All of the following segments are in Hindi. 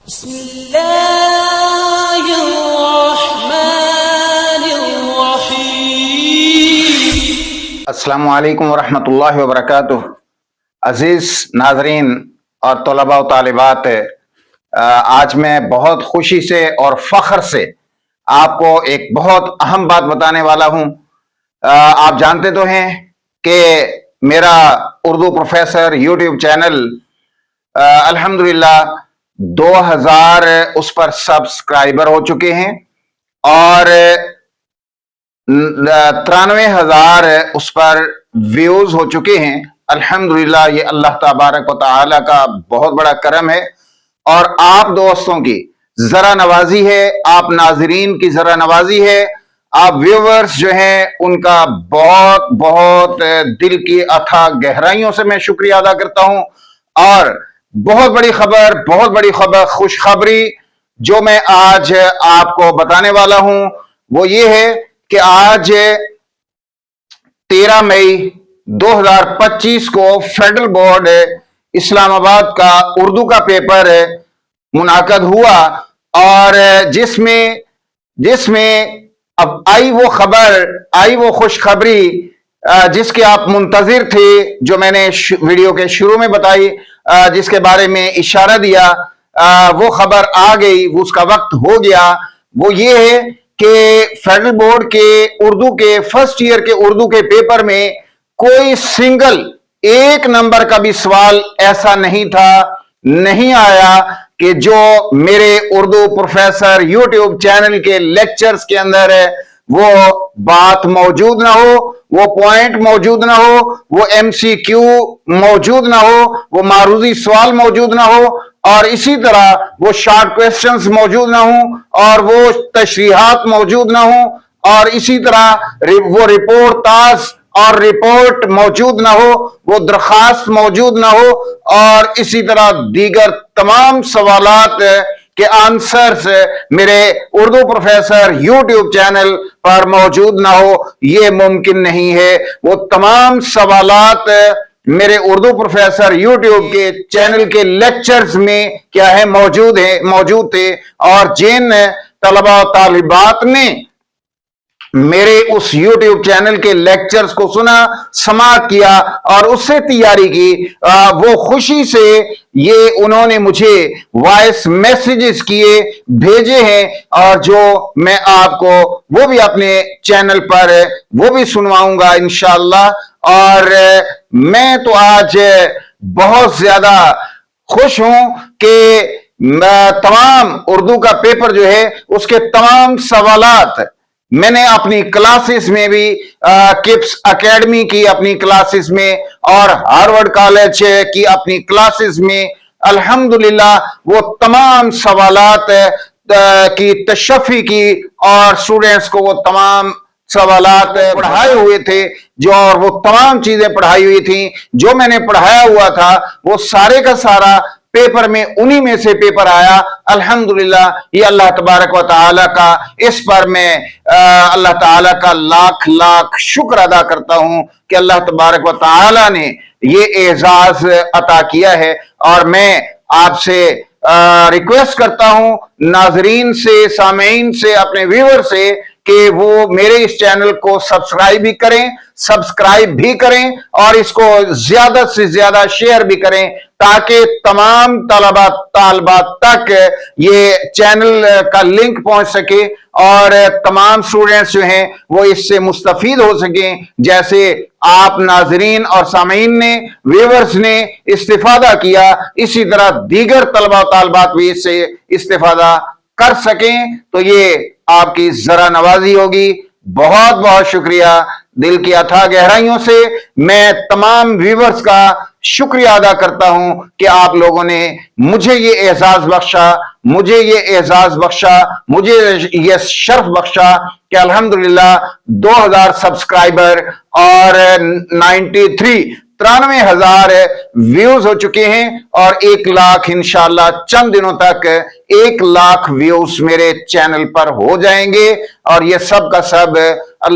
अस्सलामु अलैकुम वरहमतुल्लाहि वबरकातुह। अजीज नाजरीन और तलबा व तालिबात, आज मैं बहुत खुशी से और फख्र से आपको एक बहुत अहम बात बताने वाला हूं। आप जानते तो हैं कि मेरा उर्दू प्रोफेसर यूट्यूब चैनल अल्हम्दुलिल्लाह 2000 उस पर सब्सक्राइबर हो चुके हैं और 93,000 उस पर व्यूज हो चुके हैं। अल्हम्दुलिल्लाह, ये अल्लाह तबारक व तआला का बहुत बड़ा करम है और आप दोस्तों की जरा नवाजी है, आप नाजरीन की जरा नवाजी है, आप व्यूवर्स जो हैं उनका बहुत बहुत दिल की अथाह गहराइयों से मैं शुक्रिया अदा करता हूं। और बहुत बड़ी खबर, खुशखबरी जो मैं आज आपको बताने वाला हूं वो ये है कि आज 13 मई 2025 को फेडरल बोर्ड इस्लामाबाद का उर्दू का पेपर मुनाकद हुआ और जिसमें अब आई वो खुशखबरी जिसके आप मुंतजिर थे, जो मैंने वीडियो के शुरू में बताई, जिसके बारे में इशारा दिया, वो खबर आ गई, उसका वक्त हो गया। वो ये है कि फेडरल बोर्ड के उर्दू के फर्स्ट ईयर के उर्दू के पेपर में कोई सिंगल एक नंबर का भी सवाल ऐसा नहीं आया कि जो मेरे उर्दू प्रोफेसर यूट्यूब चैनल के लेक्चर्स के अंदर वो बात मौजूद ना हो, वो पॉइंट मौजूद ना हो, वो MCQ मौजूद ना हो, वो मारूजी सवाल मौजूद ना हो और इसी तरह वो शॉर्ट क्वेश्चंस मौजूद ना हो और वो तशरीहात मौजूद ना हो और इसी तरह वो रिपोर्ट मौजूद ना हो, वो दरखास्त मौजूद ना हो और इसी तरह दीगर तमाम सवालात के आंसर्स मेरे उर्दू प्रोफेसर यूट्यूब चैनल पर मौजूद ना हो, ये मुमकिन नहीं है। वो तमाम सवालात मेरे उर्दू प्रोफेसर यूट्यूब के चैनल के लेक्चर्स में क्या है मौजूद थे और जिन तलबा तालिबात ने मेरे उस यूट्यूब चैनल के लेक्चर्स को सुना, समाअत किया और उससे तैयारी की, वो खुशी से ये उन्होंने मुझे वॉइस मैसेजेस किए भेजे हैं और जो मैं आपको वो भी अपने चैनल पर वो भी सुनवाऊंगा इंशाअल्लाह। और मैं तो आज बहुत ज्यादा खुश हूं कि तमाम उर्दू का पेपर जो है उसके तमाम सवालात मैंने अपनी क्लासेस में भी किप्स एकेडमी की अपनी क्लासेस में और हार्वर्ड कॉलेज की अपनी क्लासेस में अल्हम्दुलिल्लाह वो तमाम सवालात की तशफ़ी की और स्टूडेंट्स को वो तमाम सवालात पढ़ाए हुए थे, जो और वो तमाम चीजें पढ़ाई हुई थी जो मैंने पढ़ाया हुआ था, वो सारे का सारा पेपर में उन्हीं में से पेपर आया। अल्हम्दुलिल्लाह, ये अल्लाह तबारक व तआला का, इस पर मैं अल्लाह ताला का लाख लाख शुक्र अदा करता हूं कि अल्लाह तबारक व तआला ने ये एजाज अता किया है। और मैं आपसे रिक्वेस्ट करता हूं नाजरीन से, सामीन से, अपने व्यूअर से कि वो मेरे इस चैनल को सब्सक्राइब भी करें और इसको ज्यादा से ज्यादा शेयर भी करें ताकि तमाम तलबा तालिबात तक ये चैनल का लिंक पहुंच सके और तमाम स्टूडेंट्स जो हैं वो इससे मुस्तफीद हो सकें, जैसे आप नाजरीन और सामीन ने, व्यूअर्स ने इस्तिफादा किया, इसी तरह दीगर तलबा तालिबात भी इससे इस्तिफादा कर सकें। तो ये आपकी जरा नवाजी होगी। बहुत बहुत शुक्रिया। दिल की अथाह गहराइयों से मैं तमाम व्यूअर्स का शुक्रिया अदा करता हूं कि आप लोगों ने मुझे ये एजाज बख्शा, मुझे ये शर्फ बख्शा कि अल्हम्दुलिल्लाह 2000 सब्सक्राइबर और 93,000 व्यूज हो चुके हैं और 1 लाख इंशाअल्लाह चंद दिनों तक 1 लाख व्यूज मेरे चैनल पर हो जाएंगे। और ये सब का सब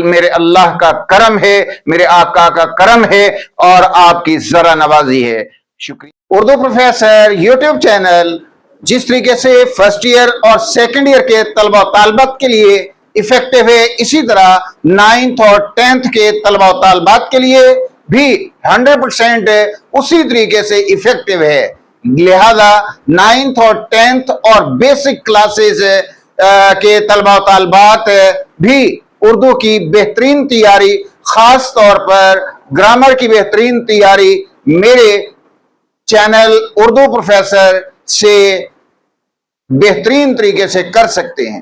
मेरे अल्लाह का करम है, मेरे आका का करम है और आपकी जरा नवाजी है। शुक्रिया। उर्दू प्रोफेसर यूट्यूब चैनल जिस तरीके से फर्स्ट ईयर और सेकंड ईयर के तलबा तालबात के लिए इफेक्टिव है, इसी तरह 9th और 10th के तलबा तालबात के लिए भी 100% उसी तरीके से इफेक्टिव है। लिहाजा 9th और 10th और बेसिक क्लासेस के तलबा तालबात भी उर्दू की बेहतरीन तैयारी, खास तौर पर ग्रामर की बेहतरीन तैयारी मेरे चैनल उर्दू प्रोफेसर से बेहतरीन तरीके से कर सकते हैं।